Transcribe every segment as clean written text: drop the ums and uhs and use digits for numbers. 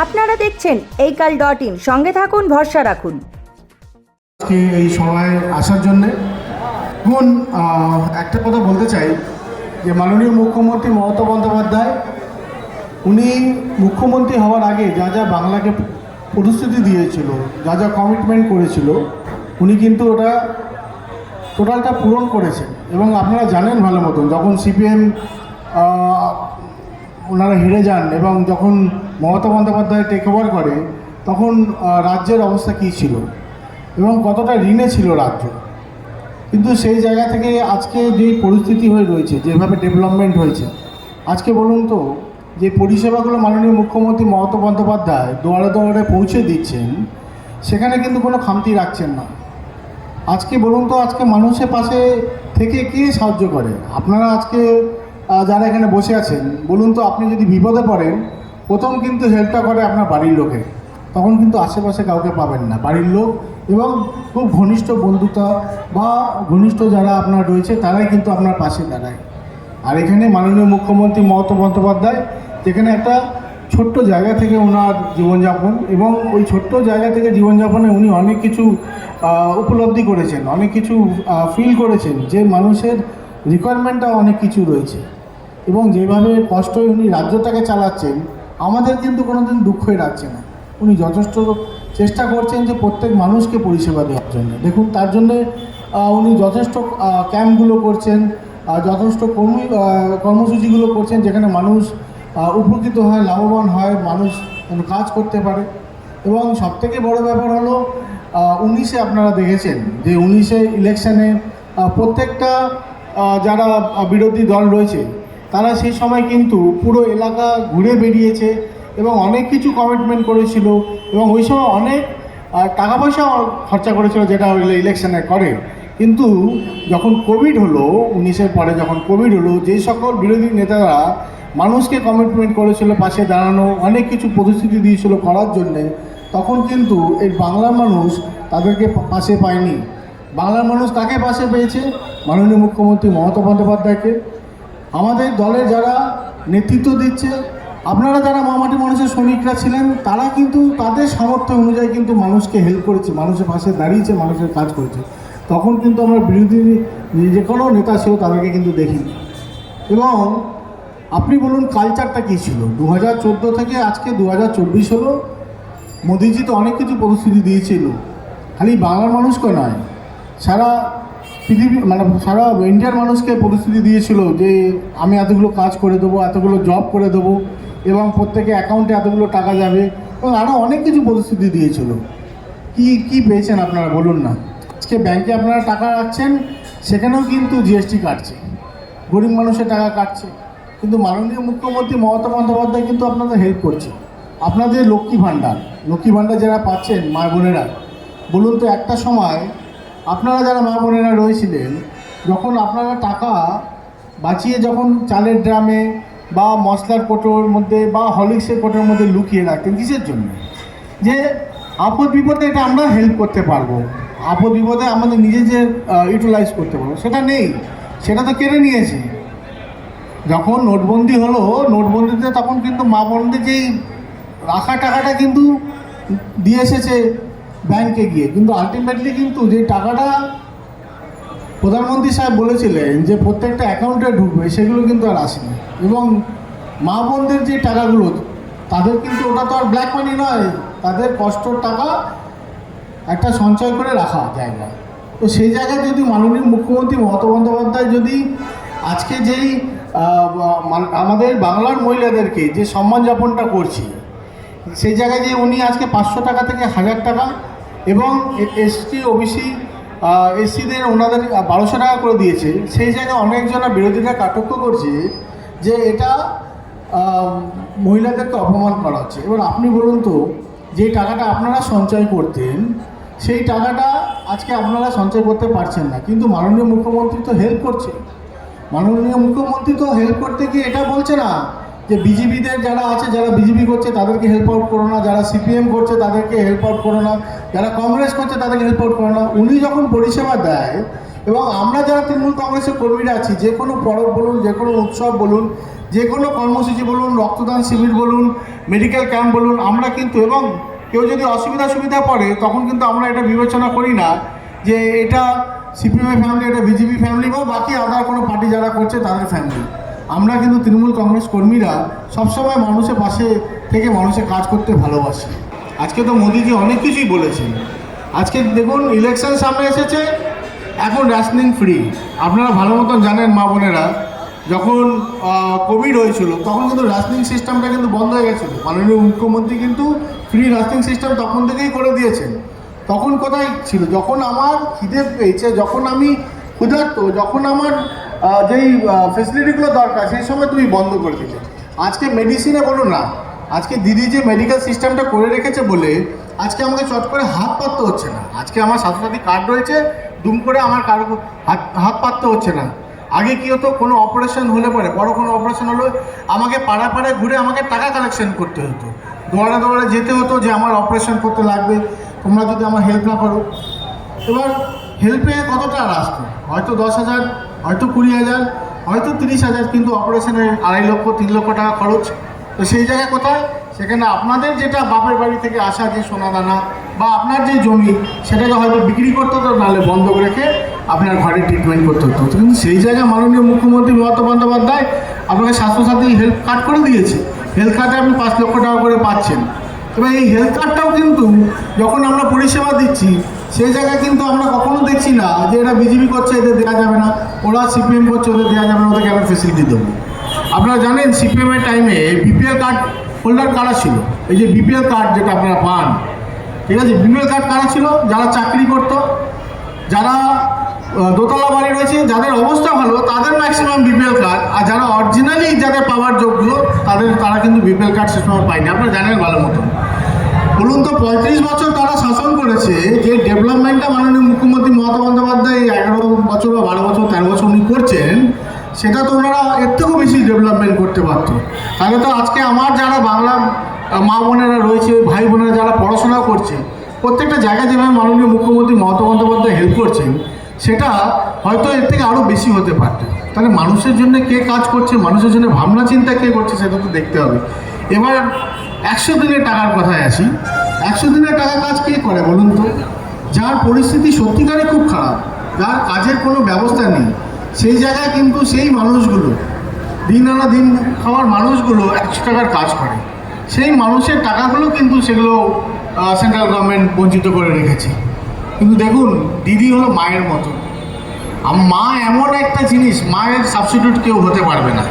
আপনারা দেখছেন এইকাল.in, সঙ্গে থাকুন, ভরসা রাখুন। আজকে এই সময় আসার জন্যে এখন একটা কথা বলতে চাই যে মাননীয় মুখ্যমন্ত্রী মমতা বন্দ্যোপাধ্যায় উনি মুখ্যমন্ত্রী হওয়ার আগে যা যা বাংলাকে প্রতিশ্রুতি দিয়েছিল, যা যা কমিটমেন্ট করেছিল, উনি কিন্তু ওটা টোটালটা পূরণ করেছেন। এবং আপনারা জানেন ভালো মতন, যখন সিপিএম ওনারা হেরে যান এবং যখন মমতা বন্দ্যোপাধ্যায় টেক ওভার করে, তখন রাজ্যের অবস্থা কী ছিল এবং কতটা ঋণে ছিল রাজ্য। কিন্তু সেই জায়গা থেকে আজকে যে পরিস্থিতি হয়ে রয়েছে, যেভাবে ডেভেলপমেন্ট হয়েছে, আজকে বলুন তো যে পরিষেবাগুলো মাননীয় মুখ্যমন্ত্রী মমতা বন্দ্যোপাধ্যায় দুয়ারে দুয়ারে পৌঁছে দিচ্ছেন, সেখানে কিন্তু কোনো খামতি রাখছেন না। আজকে বলুন তো, আজকে মানুষের পাশে থেকে কে সাহায্য করে? আপনারা আজকে যারা এখানে বসে আছেন, বলুন তো, আপনি যদি বিপদে পড়েন, প্রথম কিন্তু হেল্পটা করে আপনার বাড়ির লোকে, তখন কিন্তু আশেপাশে কাউকে পাবেন না। বাড়ির লোক এবং খুব ঘনিষ্ঠ বন্ধুতা বা ঘনিষ্ঠ যারা আপনার রয়েছে, তারাই কিন্তু আপনার পাশে দাঁড়ায়। আর এখানে মাননীয় মুখ্যমন্ত্রী মমতা বন্দ্যোপাধ্যায় যেখানে একটা ছোট্ট জায়গা থেকে ওনার জীবনযাপন, এবং ওই ছোট্ট জায়গা থেকে জীবনযাপনে উনি অনেক কিছু উপলব্ধি করেছেন, অনেক কিছু ফিল করেছেন, যে মানুষের রিকোয়ারমেন্টটা অনেক কিছু রয়েছে। এবং যেভাবে কষ্ট উনি রাজ্যটাকে চালাচ্ছেন, আমাদের কিন্তু কোনোদিন দুঃখই রাখছে না। উনি যথেষ্ট চেষ্টা করছেন যে প্রত্যেক মানুষকে পরিষেবা দেওয়ার জন্য। দেখুন, তার জন্যে উনি যথেষ্ট ক্যাম্পগুলো করছেন, যথেষ্ট কর্মসূচিগুলো করছেন, যেখানে মানুষ উপকৃত হয়, লাভবান হয়, মানুষ কাজ করতে পারে। এবং সবথেকে বড় ব্যাপার হলো 19-এ আপনারা দেখেছেন যে 19-এ ইলেকশানে প্রত্যেকটা যারা বিরোধী দল রয়েছে, তারা সেই সময় কিন্তু পুরো এলাকা ঘুরে বেরিয়েছে এবং অনেক কিছু কমিটমেন্ট করেছিল, এবং ওই সময় অনেক টাকা পয়সা খরচা করেছিল, যেটা ইলেকশানে করে। কিন্তু যখন কোভিড হলো, 19-এর পরে যখন কোভিড হলো, যেই সকল বিরোধী নেতারা মানুষকে কমিটমেন্ট করেছিল, পাশে দাঁড়ানো, অনেক কিছু প্রতিশ্রুতি দিয়েছিল করার জন্যে, তখন কিন্তু এই বাংলার মানুষ তাদেরকে পাশে পায়নি। বাংলার মানুষ কাকে পাশে পেয়েছে? মাননীয় মুখ্যমন্ত্রী মমতা বন্দ্যোপাধ্যায়কে। আমাদের দলের যারা নেতৃত্ব দিচ্ছে, আপনারা যারা মামাটি মানুষের সৈনিকরা ছিলেন, তারা কিন্তু তাদের সামর্থ্য অনুযায়ী কিন্তু মানুষকে হেল্প করেছে, মানুষের পাশে দাঁড়িয়েছে, মানুষের কাজ করেছে। তখন কিন্তু আমরা বিরোধী যে কোনো নেতা ছিল তাদেরকে কিন্তু দেখিনি। এবং আপনি বলুন, কালচারটা কী ছিল? 2014 থেকে আজকে 2024 হলো, মোদিজি তো অনেক কিছু প্রতিশ্রুতি দিয়েছিল, খালি বাংলার মানুষকে নয়, সারা পৃথিবী, মানে সারা ইন্ডিয়ার মানুষকে প্রতিশ্রুতি দিয়েছিল যে আমি এতগুলো কাজ করে দেবো, এতগুলো জব করে দেবো, এবং প্রত্যেকে অ্যাকাউন্টে এতগুলো টাকা যাবে, এবং আরও অনেক কিছু প্রতিশ্রুতি দিয়েছিল। কি পেয়েছেন আপনারা বলুন না? আজকে ব্যাংকে আপনারা টাকা রাখছেন, সেখানেও কিন্তু জিএসটি কাটছে, গরিব মানুষের টাকা কাটছে। কিন্তু মাননীয় মুখ্যমন্ত্রী মমতা বন্দ্যোপাধ্যায় কিন্তু আপনাদের হেল্প করছে। আপনাদের লক্ষ্মী ভাণ্ডার যারা পাচ্ছেন মা বোনেরা, বলুন তো, একটা সময় আপনারা যারা মা বোনেরা রয়েছিলেন, যখন আপনারা টাকা বাঁচিয়ে যখন চালের ড্রামে বা মশলার কোটোর মধ্যে বা হরলিক্সের কোটোর মধ্যে লুকিয়ে রাখতেন, কিসের জন্য? যে আপদ বিপদে এটা আমরা হেল্প করতে পারবো, আপদ বিপদে আমাদের নিজেদের ইউটিলাইজ করতে পারবো। সেটা নেই, সেটা তো কেড়ে নিয়েছে। যখন নোটবন্দি হলো, নোটবন্দিতে তখন কিন্তু মা বোনদের যেই রাখা টাকাটা কিন্তু দিয়ে এসেছে ব্যাংকে গিয়ে, কিন্তু আলটিমেটলি কিন্তু যে টাকাটা প্রধানমন্ত্রী সাহেব বলেছিলেন যে প্রত্যেকটা অ্যাকাউন্টে ঢুকবে, সেগুলো কিন্তু আর আসেনি। এবং মা বোনদের যে টাকাগুলো, তাদের কিন্তু ওটা তো আর ব্ল্যাক মানি নয়, তাদের কষ্টর টাকা একটা সঞ্চয় করে রাখা জায়গা। তো সেই জায়গায় যদি মাননীয় মুখ্যমন্ত্রী মমতা বন্দ্যোপাধ্যায় যদি আজকে যেই আমাদের বাংলার মহিলাদেরকে যে সম্মানযাপনটা করছে, সেই জায়গায় যে উনি আজকে 500 টাকা থেকে 1000 টাকা, এবং এসটি ওবিসি এসসিদের ওনাদের 1200 টাকা করে দিয়েছে, সেই জায়গায় অনেকজনা বিরোধীরা কাটক্য করছে যে এটা মহিলাদেরকে অপমান করা হচ্ছে। এবার আপনি বলুন তো, যে টাকাটা আপনারা সঞ্চয় করতেন, সেই টাকাটা আজকে আপনারা সঞ্চয় করতে পারছেন না, কিন্তু মাননীয় মুখ্যমন্ত্রী তো হেল্প করছে। মাননীয় মুখ্যমন্ত্রী তো হেল্প করতে গিয়ে এটা বলছে না যে বিজেপিদের যারা আছে, যারা বিজেপি করছে তাদেরকে হেল্প আউট করো না, যারা সিপিএম করছে তাদেরকে হেল্প আউট করো না, যারা কংগ্রেস করছে তাদেরকে হেল্প আউট করো না। উনি যখন পরিষেবা দেয়, এবং আমরা যারা তৃণমূল কংগ্রেসের কর্মীরা আছি, যে কোনো পরব বলুন, যে কোনো উৎসব বলুন, যে কোনো কর্মসূচি বলুন, রক্তদান শিবির বলুন, মেডিকেল ক্যাম্প বলুন, আমরা কিন্তু, এবং কেউ যদি সুবিধা পড়ে তখন কিন্তু আমরা এটা বিবেচনা করি না যে এটা সিপিএমের ফ্যামিলি, এটা বিজেপি ফ্যামিলি বা বাকি আদার কোনো পার্টি যারা করছে তাদের ফ্যামিলি। আমরা কিন্তু তৃণমূল কংগ্রেস কর্মীরা সবসময় মানুষের পাশে থেকে মানুষের কাজ করতে ভালোবাসি। আজকে তো মোদিজি অনেক কিছুই বলেছেন। আজকে দেখুন, ইলেকশন সামনে এসেছে, এখন রেশনিং ফ্রি। আপনারা ভালো মতন জানেন মা বোনেরা, যখন কোভিড হয়েছিল তখন কিন্তু রেশনিং সিস্টেমটা কিন্তু বন্ধ হয়ে গেছিলো। মাননীয় মুখ্যমন্ত্রী কিন্তু ফ্রি রেশনিং সিস্টেম তখন থেকেই করে দিয়েছেন। তখন কোথায় ছিল? যখন আমার খিদে পেয়েছে, যখন আমি ক্ষুধার্ত, যখন আমার যেই ফেসিলিটিগুলো দরকার সেই সময় তুমি বন্ধ করে দিলে। আজকে মেডিসিনে বলো না, আজকে দিদি যে মেডিকেল সিস্টেমটা করে রেখেছে বলে আজকে আমাকে চট করে হাত পাততে হচ্ছে না। আজকে আমার স্বাস্থ্যসাথী কার্ড রয়েছে, দুম করে আমার কারো হাত পাততে হচ্ছে না। আগে কী হতো, কোনো অপারেশন হলে পরে, বড় কোনো অপারেশন হলে আমাকে পাড়ায় ঘুরে আমাকে টাকা কালেকশন করতে হতো, দৌড়ে যেতে হতো যে আমার অপারেশন করতে লাগবে, তোমরা যদি আমার হেল্প না করো। এবার হেল্পে কতটা আসতো? হয়তো 10,000, হয়তো 20,000, হয়তো 30,000, কিন্তু অপারেশনে 2.5 লক্ষ 3 লক্ষ টাকা খরচ। তো সেই জায়গায় কোথায়? সেখানে আপনাদের যেটা বাপের বাড়ি থেকে আসা যে সোনাদানা বা আপনার যে জমি, সেটাকে হয়তো বিক্রি করতে হতো, নাহলে বন্ধক রেখে আপনার ঘরে ট্রিটমেন্ট করতে হতো। কিন্তু সেই জায়গায় মাননীয় মুখ্যমন্ত্রী মমতা বন্দ্যোপাধ্যায় আপনাকে স্বাস্থ্যসাথী হেলথ কার্ড করে দিয়েছে। হেলথ কার্ডে আপনি 5 লক্ষ টাকা করে পাচ্ছেন। এবার এই হেলথ কার্ডটাও কিন্তু যখন আমরা পরিষেবা দিচ্ছি, সেই জায়গায় কিন্তু আমরা কখনো দেখছি না যে এরা বিজেপি করছে, এদের দেওয়া যাবে না, ওরা সিপিএম করছে, ওদের দেওয়া যাবে না, ওদেরকে আমরা ফেসিলিটি দেবো। আপনারা জানেন সিপিএমের টাইমে বিপিএল কার্ড হোল্ডার কারা ছিল? এই যে বিপিএল কার্ড যেটা আপনারা পান, ঠিক আছে, বিপিএল কার্ড কারা ছিল? যারা চাকরি করতো, যারা দোতলা বাড়ি রয়েছে, যাদের অবস্থা ভালো, তাদের ম্যাক্সিমাম বিপিএল কার্ড। আর যারা অরিজিনালি যাদের পাওয়ার যোগ্য তারা কিন্তু বিপিএল কার্ড সে সময় পায়নি। আপনারা জানেন ভালো মতন। বলুন তো, 35 বছর তারা শাসন করেছে, যে ডেভেলপমেন্টটা মাননীয় মুখ্যমন্ত্রী মমতা বন্দ্যোপাধ্যায় 11 বছর বা 12 বছর 13 বছর উনি করছেন, সেটা তো ওনারা এর থেকেও বেশি ডেভেলপমেন্ট করতে পারত। তাহলে তো আজকে আমার যারা বাংলা মা বোনেরা রয়েছে, ভাই বোনেরা যারা পড়াশোনা করছে, প্রত্যেকটা জায়গায় যেভাবে মাননীয় মুখ্যমন্ত্রী মমতা বন্দ্যোপাধ্যায় হেল্প করছেন, সেটা হয়তো এর থেকে আরও বেশি হতে পারত। তাহলে মানুষের জন্য কে কাজ করছে, মানুষের জন্য ভাবনা চিন্তা কে করছে, সেটা তো দেখতে হবে। এবার 100 দিনের টাকার কথায় আসি। 100 দিনের টাকা কাজ কে করে বলুন তো? যার পরিস্থিতি সত্যিকারই খুব খারাপ, যার কাজের কোনো ব্যবস্থা নেই, সেই জায়গায় কিন্তু সেই মানুষগুলো, দিন আনা দিন খাওয়ার মানুষগুলো 100 টাকার কাজ করে। সেই মানুষের টাকাগুলো কিন্তু সেগুলো সেন্ট্রাল গভর্নমেন্ট বঞ্চিত করে রেখেছে। কিন্তু দেখুন, দিদি হলো মায়ের মতো। মা এমন একটা জিনিস, মায়ের সাবস্টিটিউট কেউ হতে পারবে না।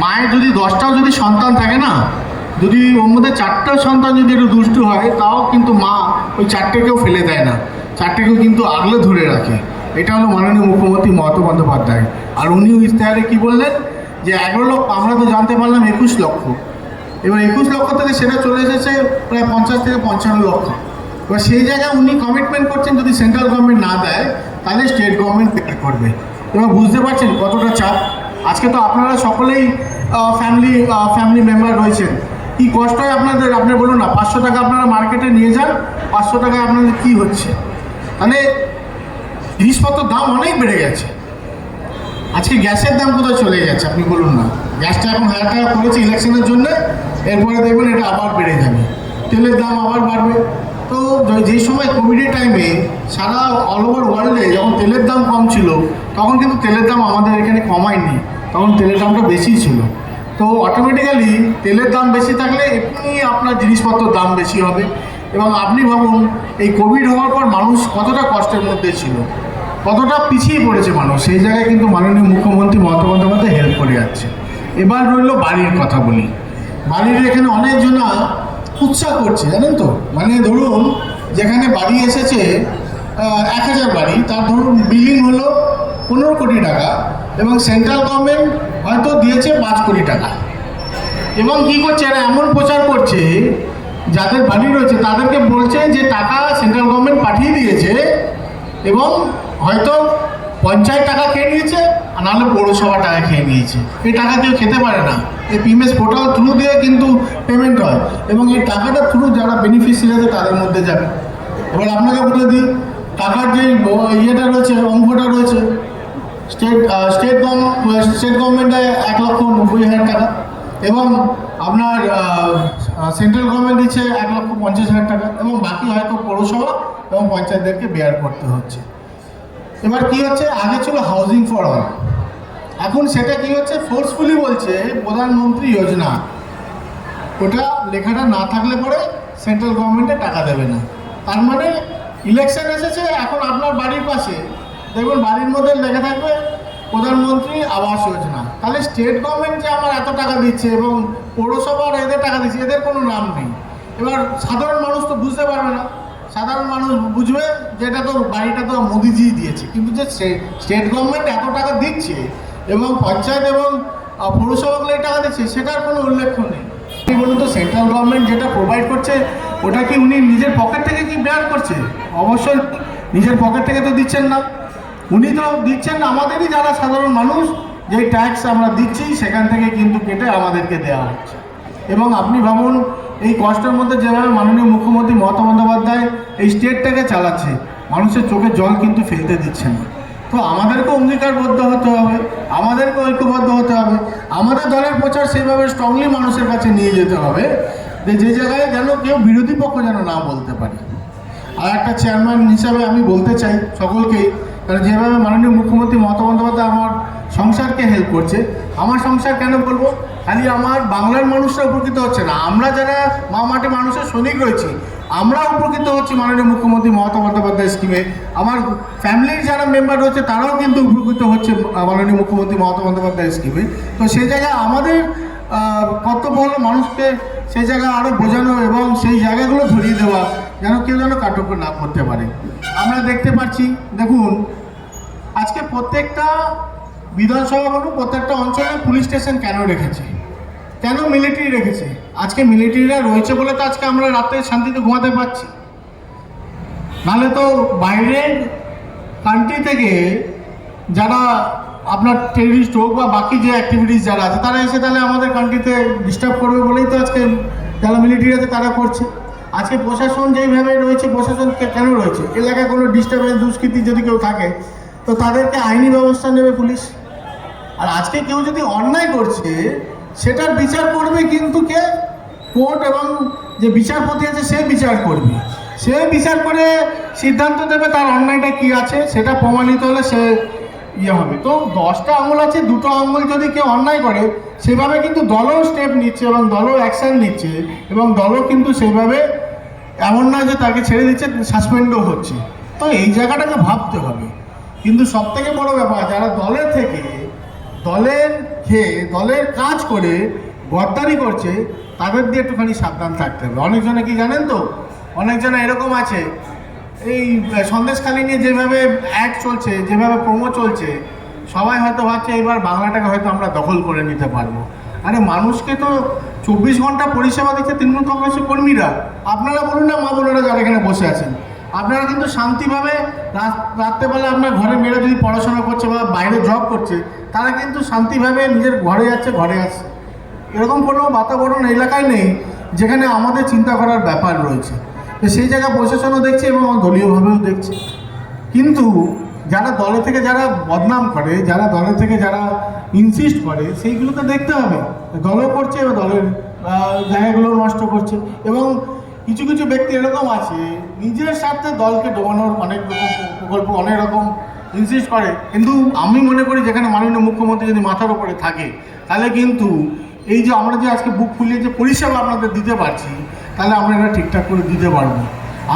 মায়ের যদি 10টাও যদি সন্তান থাকে না, যদি ওর মধ্যে 4টা সন্তান যদি একটু দুষ্টু হয়, তাও কিন্তু মা ওই 4টেকেও ফেলে দেয় না, 4টেকেও কিন্তু আগলে ধরে রাখে। এটা হলো মাননীয় মুখ্যমন্ত্রী মমতা বন্দ্যোপাধ্যায়। আর উনি ইশতেহারে কী বললেন যে 11 লক্ষ, আমরা তো জানতে পারলাম 21 লক্ষ। এবার 21 লক্ষ থেকে সেটা চলে এসেছে প্রায় 50 থেকে 55 লক্ষ। এবার সেই জায়গায় উনি কমিটমেন্ট করছেন, যদি সেন্ট্রাল গভর্নমেন্ট না দেয় তাহলে স্টেট গভর্নমেন্ট পে করবে। এবার বুঝতে পারছেন কতটা চাপ। আজকে তো আপনারা সকলেই ফ্যামিলি মেম্বার রয়েছেন, কী কষ্ট হয় আপনাদের। আপনি বলুন না, 500 টাকা আপনারা মার্কেটে নিয়ে যান, 500 টাকায় আপনাদের কী হচ্ছে? তাহলে জিনিসপত্রের দাম অনেক বেড়ে গেছে। আজকে গ্যাসের দাম কোথায় চলে গেছে আপনি বলুন না? গ্যাসটা এখন 1000 টাকা করেছে ইলেকশনের জন্য, এরপরে দেখবেন এটা আবার বেড়ে যাবে, তেলের দাম আবার বাড়বে। তো যেই সময় কোভিডের টাইমে সারা অল ওভার ওয়ার্ল্ডে যখন তেলের দাম কম ছিল, তখন কিন্তু তেলের দাম আমাদের এখানে কমায়নি, তখন তেলের দামটা বেশি ছিল। তো অটোমেটিক্যালি তেলের দাম বেশি থাকলে এমনি আপনার জিনিসপত্রের দাম বেশি হবে। এবং আপনি ভাবুন, এই কোভিড হওয়ার পর মানুষ কতটা কষ্টের মধ্যে ছিল, কতটা পিছিয়ে পড়েছে মানুষ, সেই জায়গায় কিন্তু মাননীয় মুখ্যমন্ত্রী মমতা বন্দ্যোপাধ্যায় হেল্প করে যাচ্ছে। এবার রইল বাড়ির কথা বলি। বাড়ির এখানে অনেকজনা উৎসাহ করছে, জানেন তো। মানে ধরুন, যেখানে বাড়ি এসেছে 1000 বাড়ি, তার ধরুন বিলিং হলো 15 কোটি টাকা, এবং সেন্ট্রাল গভর্নমেন্ট হয়তো দিয়েছে 5 কোটি টাকা। এবং কী করছে, এরা এমন প্রচার করছে, যাদের বাড়ি রয়েছে তাদেরকে বলছে যে টাকা সেন্ট্রাল গভর্নমেন্ট পাঠিয়ে দিয়েছে, এবং হয়তো পঞ্চায়েত টাকা খেয়ে নিয়েছে, আর নাহলে পৌরসভা টাকা খেয়ে নিয়েছে। এই টাকা কেউ খেতে পারে না। এই পিএমএস পোর্টাল থ্রু দিয়ে কিন্তু পেমেন্ট হয়, এবং এই টাকাটা থ্রু যারা বেনিফিশিয়ারি আছে তাদের মধ্যে যাবে। এবার আপনাকে বলে দিই, টাকার যে ইয়েটা রয়েছে, অঙ্কটা রয়েছে, স্টেট গভর্নমেন্টে 1,90,000 টাকা এবং আপনার সেন্ট্রাল গভর্নমেন্ট দিচ্ছে 1,50,000 টাকা এবং বাকি হয়তো পৌরসভা এবং পঞ্চায়েতদেরকে বেয়ার করতে হচ্ছে। এবার কি হচ্ছে, আগে ছিল হাউজিং ফর অল, এখন সেটা কি হচ্ছে, ফোর্সফুলি বলছে প্রধানমন্ত্রী যোজনা। ওটা লেখাটা না থাকলে পরে সেন্ট্রাল গভর্নমেন্টে টাকা দেবে না। তার মানে ইলেকশন এসেছে, এখন আপনার বাড়ির পাশে দেখুন বাড়ির মধ্যে লেখা থাকবে প্রধানমন্ত্রী আবাস যোজনা। তাহলে স্টেট গভর্নমেন্ট যে আমার এত টাকা দিচ্ছে এবং পৌরসভার এদের টাকা দিচ্ছে, এদের কোনো নাম নেই। এবার সাধারণ মানুষ তো বুঝতে পারবে না, সাধারণ মানুষ বুঝবে যে এটা তো বাড়িটা তো মোদিজি দিয়েছে, কিন্তু যে স্টেট গভর্নমেন্ট এত টাকা দিচ্ছে এবং পঞ্চায়েত এবং পৌরসভাগুলো এই টাকা দিচ্ছে, সেটার কোনো উল্লেখ নেই। বলুন তো, সেন্ট্রাল গভর্নমেন্ট যেটা প্রোভাইড করছে ওটা কি উনি নিজের পকেট থেকে কি বেয়ার করছে? অবশ্যই নিজের পকেট থেকে তো দিচ্ছেন না, উনি তো দিচ্ছেন আমাদেরই যারা সাধারণ মানুষ যেই ট্যাক্স আমরা দিচ্ছি সেখান থেকে কিন্তু কেটে আমাদেরকে দেওয়া হচ্ছে। এবং আপনি ভাবুন এই কষ্টের মধ্যে যেভাবে মাননীয় মুখ্যমন্ত্রী মমতা বন্দ্যোপাধ্যায় এই স্টেটটাকে চালাচ্ছে, মানুষের চোখে জল কিন্তু ফেলতে দিচ্ছে না। তো আমাদেরকে অঙ্গীকারবদ্ধ হতে হবে, আমাদেরকে ঐক্যবদ্ধ হতে হবে, আমাদের দলের প্রচার সেইভাবে স্ট্রংলি মানুষের কাছে নিয়ে যেতে হবে যে জায়গায় যেন কেউ বিরোধী পক্ষ যেন না বলতে পারে। আর একটা চেয়ারম্যান হিসাবে আমি বলতে চাই সকলকেই, কারণ যেভাবে মাননীয় মুখ্যমন্ত্রী মমতা বন্দ্যোপাধ্যায় আমার সংসারকে হেল্প করছে, আমার সংসার কেন বলবো, খালি আমার বাংলার মানুষরা উপকৃত হচ্ছে না, আমরা যারা মা মাটি মানুষের সৈনিক রয়েছি আমরা উপকৃত হচ্ছি মাননীয় মুখ্যমন্ত্রী মমতা বন্দ্যোপাধ্যায় স্কিমে। আমার ফ্যামিলির যারা মেম্বার রয়েছে তারাও কিন্তু উপকৃত হচ্ছে মাননীয় মুখ্যমন্ত্রী মমতা বন্দ্যোপাধ্যায় স্কিমে। তো সেই জায়গায় আমাদের কর্তব্য হলো মানুষকে সেই জায়গায় আরও বোঝানো এবং সেই জায়গাগুলো ধরিয়ে দেওয়া যেন কেউ যেন কাট্যকর না করতে পারে। আমরা দেখতে পাচ্ছি, দেখুন আজকে প্রত্যেকটা বিধানসভা বলুন প্রত্যেকটা অঞ্চলে পুলিশ স্টেশন কেন রেখেছে, কেন মিলিটারি রেখেছে? আজকে মিলিটারিরা রয়েছে বলে তো আজকে আমরা রাতে শান্তিতে ঘুমাতে পারছি, নাহলে তো বাইরের কান্ট্রি থেকে যারা আপনার টেররিস্ট হোক বা বাকি যে অ্যাক্টিভিটিস যারা আছে তারা এসে তাহলে আমাদের কান্ট্রিতে ডিস্টার্ব করবে বলেই তো আজকে যারা মিলিটারি আছে তারা করছে। আজকে প্রশাসন যেইভাবে রয়েছে, প্রশাসন কেন রয়েছে, এলাকায় কোনো ডিস্টার্বেন্স দুষ্কৃতি যদি কেউ থাকে তো তাদেরকে আইনি ব্যবস্থা নেবে পুলিশ। আর আজকে কেউ যদি অন্যায় করছে সেটার বিচার করবে কিন্তু কে? কোর্ট, এবং যে বিচারপতি আছে সে বিচার করবে, সে বিচার করে সিদ্ধান্ত দেবে তার অন্যায়টা কী আছে, সেটা প্রমাণিত হলে সে ইয়ে হবে। তো 10টা আঙুল আছে, 2টো আঙুল যদি কেউ অন্যায় করে সেভাবে কিন্তু দলও স্টেপ নিচ্ছে এবং দলও অ্যাকশান নিচ্ছে এবং দলও কিন্তু সেভাবে এমন নয় যে তাকে ছেড়ে দিচ্ছে, সাসপেন্ডও হচ্ছে। তো এই জায়গাটাকে ভাবতে হবে। কিন্তু সবথেকে বড় ব্যাপার, যারা দলের থেকে দলের খেয়ে দলের কাজ করে গদ্দারি করছে তাদের দিয়ে একটুখানি সাবধান থাকতে হবে। অনেকজনে কি জানেন তো, অনেকজনে এরকম আছে এই সন্দেশখালি নিয়ে যেভাবে অ্যাড চলছে, যেভাবে প্রোমো চলছে, সবাই হয়তো ভাবছে এবার বাংলাটাকে হয়তো আমরা দখল করে নিতে পারবো। আরে মানুষকে তো 24 ঘন্টা পরিষেবা দিচ্ছে তৃণমূল কংগ্রেসের কর্মীরা। আপনারা বলুন না, মা বোনেরা যারা এখানে বসে আছেন, আপনারা কিন্তু শান্তিভাবে রাত্রেবেলা আপনার ঘরে মেরে যদি পড়াশোনা করছে বা বাইরে জব করছে, তারা কিন্তু শান্তিভাবে নিজের ঘরে যাচ্ছে, ঘরে আসছে। এরকম কোনো বাতাবরণ এলাকায় নেই যেখানে আমাদের চিন্তা করার ব্যাপার রয়েছে। তো সেই জায়গায় প্রশাসনও দেখছে এবং দলীয়ভাবেও দেখছে। কিন্তু যারা দলে থেকে যারা বদনাম করে, যারা দলে থেকে যারা ইনসিস্ট করে, সেইগুলোকে দেখতে হবে। দলও করছে এবং দলের জায়গাগুলো নষ্ট করছে। এবং কিছু কিছু ব্যক্তি এরকম আছে নিজের স্বার্থে দলকে ডোবানোর অনেক রকম প্রকল্প, অনেক রকম ইনসিস্ট করে। কিন্তু আমি মনে করি যেখানে মাননীয় মুখ্যমন্ত্রী যদি মাথার উপরে থাকে তাহলে কিন্তু এই যে আমরা যে আজকে বুক ফুলিয়ে যে পরিষেবা আপনাদের দিতে পারছি, তাহলে আমরা এটা ঠিকঠাক করে দিতে পারবো।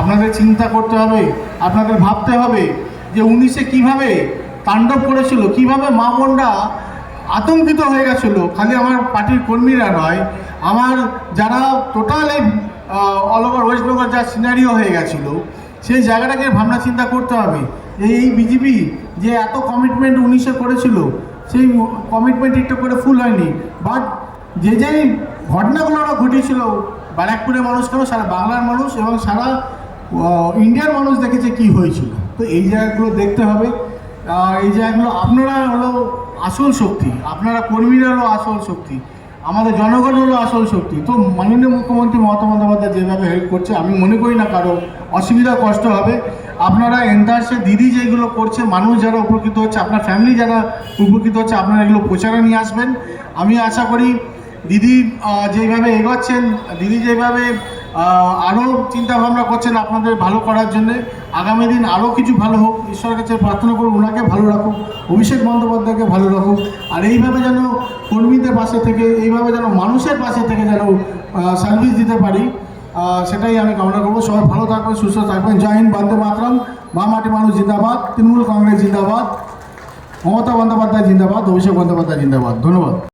আপনাদের চিন্তা করতে হবে, আপনাদের ভাবতে হবে যে 19-এ কীভাবে তাণ্ডব করেছিল, কীভাবে মা বোনরা আতঙ্কিত হয়ে গেছিলো। খালি আমার পার্টির কর্মীরা নয়, আমার যারা টোটাল এই অল ওভার ওয়েস্ট বেঙ্গল যা সিনারিও হয়ে গেছিলো, সেই জায়গাটাকে ভাবনা চিন্তা করতে হবে। এই বিজেপি যে এত কমিটমেন্ট 19-এ করেছিল, সেই কমিটমেন্ট একটু করে ফুল হয়নি। বাট যে যেই ঘটনাগুলো ওরা ঘটিয়েছিল, ব্যারাকপুরের মানুষ কেন, সারা বাংলার মানুষ এবং সারা ইন্ডিয়ার মানুষ দেখেছে কি হয়েছিল। তো এই জায়গাগুলো দেখতে হবে। এই জায়গাগুলো আপনারা হলো আসল শক্তি, আপনারা কর্মীরা হলো আসল শক্তি, আমাদের জনগণ হলো আসল শক্তি। তো মাননীয় মুখ্যমন্ত্রী মমতা বন্দ্যোপাধ্যায় যেভাবে হেল্প করছে, আমি মনে করি না কারো অসুবিধা কষ্ট হবে। আপনারা এন্টারসে দিদি যেগুলো করছে, মানুষ যারা উপকৃত হচ্ছে, আপনার ফ্যামিলি যারা উপকৃত হচ্ছে, আপনারা এগুলো প্রচারে নিয়ে আসবেন। আমি আশা করি দিদি যেইভাবে এগোচ্ছেন, দিদি যেভাবে আরও চিন্তাভাবনা করছেন আপনাদের ভালো করার জন্যে, আগামী দিন আরও কিছু ভালো হোক। ঈশ্বরের কাছে প্রার্থনা করুন ওনাকে ভালো রাখুক, অভিষেক বন্দ্যোপাধ্যায়কে ভালো রাখুক, আর এইভাবে যেন কর্মীদের পাশে থেকে, এইভাবে যেন মানুষের পাশে থেকে যেন সার্ভিস দিতে পারি, সেটাই আমি কামনা করবো। সবাই ভালো থাকবেন, সুস্থ থাকবেন। জয় হিন্দ, বন্দে মাতরম, মা মাটি মানুষ জিন্দাবাদ, তৃণমূল কংগ্রেস জিন্দাবাদ, মমতা বন্দ্যোপাধ্যায় জিন্দাবাদ, অভিষেক বন্দ্যোপাধ্যায় জিন্দাবাদ। ধন্যবাদ।